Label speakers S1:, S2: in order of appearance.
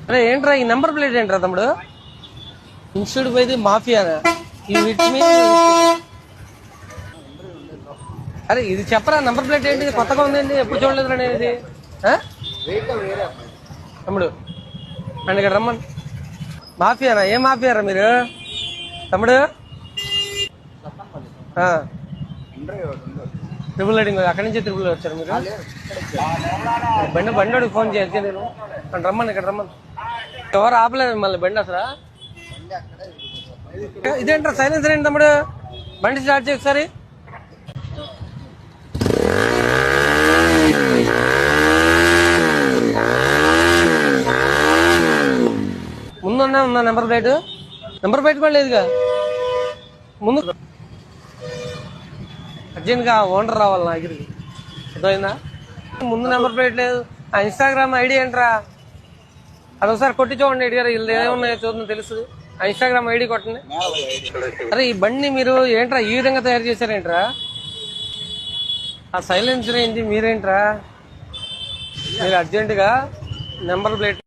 S1: అరే ఏంట్రా ఈ నెంబర్ ప్లేట్ ఏంట్రా తమ్ముడు? ఇన్స్టిట్యూట్ పోయింది మాఫియానా? అరే ఇది చెప్పరా నెంబర్ ప్లేట్ ఏంటి? కొత్తగా ఉందండి, ఎప్పుడు చూడలేదు నేను ఇది. తమ్ముడు అండ్ ఇక్కడ రమ్మన్. మాఫియానా? ఏం మాఫియారా మీరు తమ్ముడు? ట్రిపుల్ రైడింగ్ అక్కడి నుంచి ట్రిపుల్ వచ్చారు మీరు? బండి ఫోన్ చేయాలి నేను రమ్మని, ఇక్కడ రమ్మని. ఎవరు ఆపలేదు మిమ్మల్ని బండి అసలు? ఇదేంటారా సైలెన్సర్ ఏంటి తమ్ముడు? బండి స్టార్ట్ చేయ ఒకసారి. ముందున్నా ఉందా నెంబర్ ప్లేట్? నెంబర్ ప్లేట్ కూడా లేదుగా ముందు. అర్జెంట్గా ఓనర్ రావాలి నా దగ్గరికి, అర్థమైందా? ముందు నెంబర్ ప్లేట్ లేదు. ఆ ఇన్స్టాగ్రామ్ ఐడి ఏంట్రా? అదొకసారి కొట్టి చూడండి ఐడి గారు, వీళ్ళు ఏమున్నాయో చూద్దాం తెలుస్తుంది. ఆ ఇన్స్టాగ్రామ్ ఐడి కొట్టండి. అరే ఈ బండిని మీరు ఏంట్రా ఈ విధంగా తయారు చేశారేంట్రా? ఆ సైలెన్సర్ ఏంటి మీరేంట్రా? మీరు అర్జెంటుగా నెంబర్ ప్లేట్